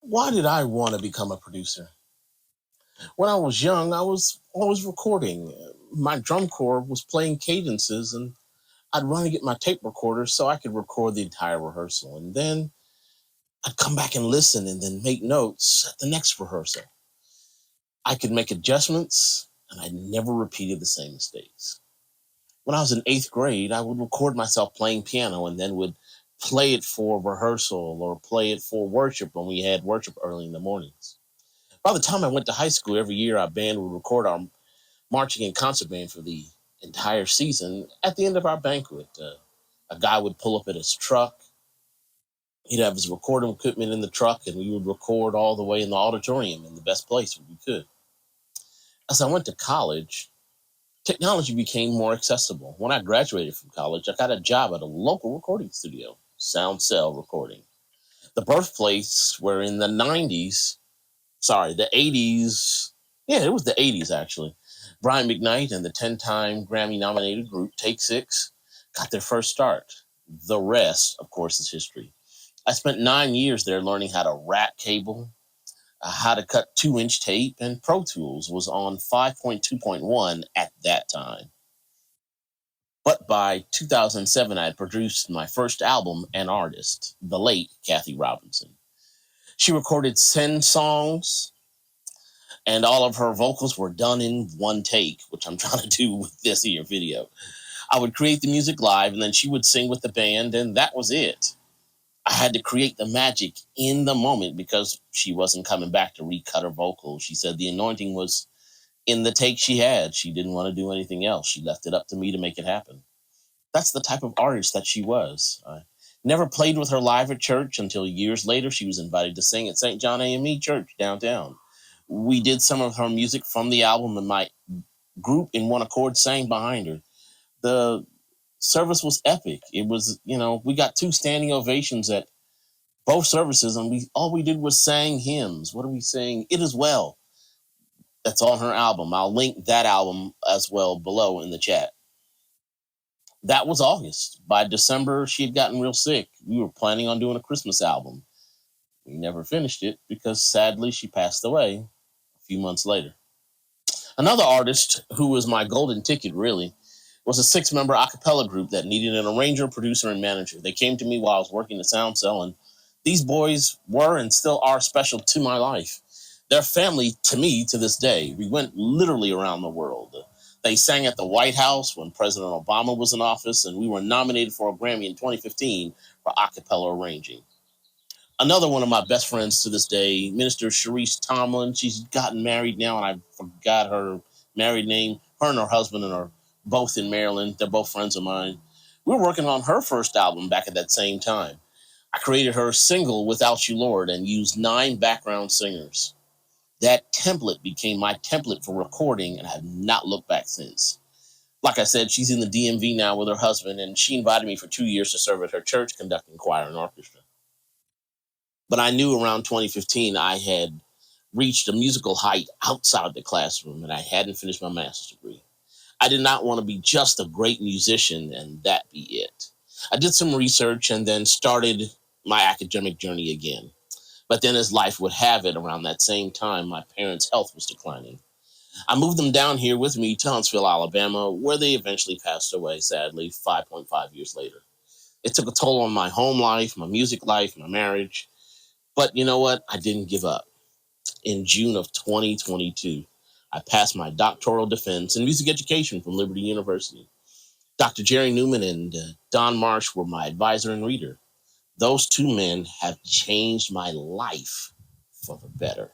Why did I want to become a producer? When I was young, I was always recording. My drum corps was playing cadences, and I'd run and get my tape recorder so I could record the entire rehearsal. And then I'd come back and listen and then make notes at the next rehearsal. I could make adjustments, and I never repeated the same mistakes. When I was in eighth grade, I would record myself playing piano and then would play it for rehearsal or play it for worship when we had worship early in the mornings. By the time I went to high school, every year our band would record our marching and concert band for the entire season. At the end of our banquet, a guy would pull up at his truck. He'd have his recording equipment in the truck, and we would record all the way in the auditorium in the best place we could. As I went to college, technology became more accessible. When I graduated from college, I got a job at a local recording studio, Sound Cell Recording. The birthplace where in the 90s, the 80s, yeah, it was the 80s actually. Brian McKnight and the 10-time Grammy nominated group Take Six got their first start. The rest, of course, is history. I spent 9 years there learning how to wrap cable, how to cut 2-inch tape, and Pro Tools was on 5.2.1 at that time. But by 2007, I had produced my first album and artist, the late Kathy Robinson. She recorded 10 songs, and all of her vocals were done in one take, which I'm trying to do with this here video. I would create the music live, and then she would sing with the band, and that was it. I had to create the magic in the moment because she wasn't coming back to recut her vocals. She said the anointing was in the take she had. She didn't want to do anything else. She left it up to me to make it happen. That's the type of artist that she was. I never played with her live at church until years later she was invited to sing at St. John AME Church downtown. We did some of her music from the album, and my group in one accord sang behind her. The service was epic. It was, we got 2 standing ovations at both services, and all we did was sang hymns. What are we saying? It Is Well. That's on her album. I'll link that album as well below in the chat. That was August. By December, she had gotten real sick. We were planning on doing a Christmas album. We never finished it because sadly she passed away a few months later. Another artist who was my golden ticket, really, was a 6-member a cappella group that needed an arranger, producer, and manager. They came to me while I was working at Sound Cell, and these boys were and still are special to my life. They're family to me to this day. We went literally around the world. They sang at the White House when President Obama was in office, and we were nominated for a Grammy in 2015 for a cappella arranging. Another one of my best friends to this day, Minister Sharice Tomlin. She's gotten married now, and I forgot her married name. Her and her husband are both in Maryland. They're both friends of mine. We were working on her first album back at that same time. I created her single, Without You, Lord, and used 9 background singers. That template became my template for recording, and I have not looked back since. Like I said, she's in the DMV now with her husband, and she invited me for 2 years to serve at her church conducting choir and orchestra. But I knew around 2015 I had reached a musical height outside the classroom, and I hadn't finished my master's degree. I did not want to be just a great musician and that be it. I did some research and then started my academic journey again. But then, as life would have it, around that same time, my parents' health was declining. I moved them down here with me to Huntsville, Alabama, where they eventually passed away, sadly, 5.5 years later. It took a toll on my home life, my music life, my marriage. But you know what? I didn't give up. In June of 2022, I passed my doctoral defense in music education from Liberty University. Dr. Jerry Newman and Don Marsh were my advisor and reader. Those 2 men have changed my life for the better.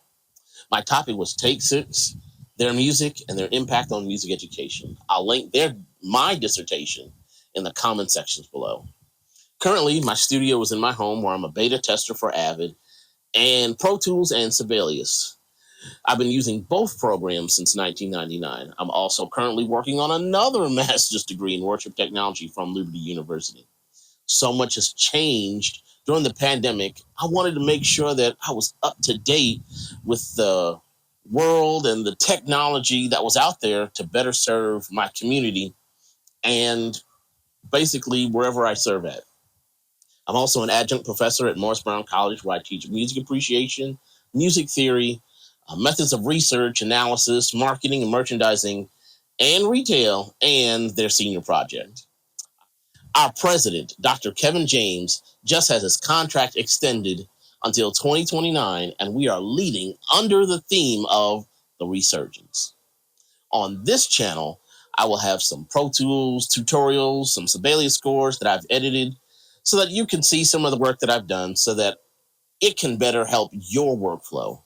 My topic was Take Six, their music and their impact on music education. I'll link my dissertation in the comment sections below. Currently, my studio is in my home where I'm a beta tester for Avid and Pro Tools and Sibelius. I've been using both programs since 1999. I'm also currently working on another master's degree in worship technology from Liberty University. So much has changed during the pandemic. I wanted to make sure that I was up to date with the world and the technology that was out there to better serve my community and basically wherever I serve at. I'm also an adjunct professor at Morris Brown College, where I teach music appreciation, music theory, methods of research, analysis, marketing and merchandising, and retail, and their senior project. Our president, Dr. Kevin James, just has his contract extended until 2029, and we are leading under the theme of the resurgence. On this channel, I will have some Pro Tools tutorials, some Sibelius scores that I've edited, so that you can see some of the work that I've done so that it can better help your workflow.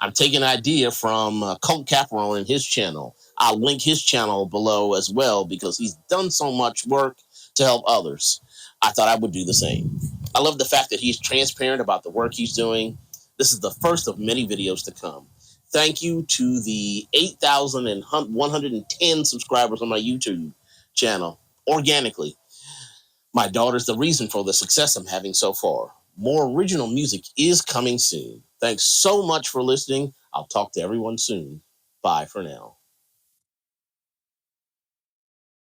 I'm taking an idea from Colt Caparone and his channel. I'll link his channel below as well because he's done so much work to help others. I thought I would do the same. I love the fact that he's transparent about the work he's doing. This is the first of many videos to come. Thank you to the 8,110 subscribers on my YouTube channel organically. My daughter's the reason for the success I'm having so far. More original music is coming soon. Thanks so much for listening. I'll talk to everyone soon. Bye for now.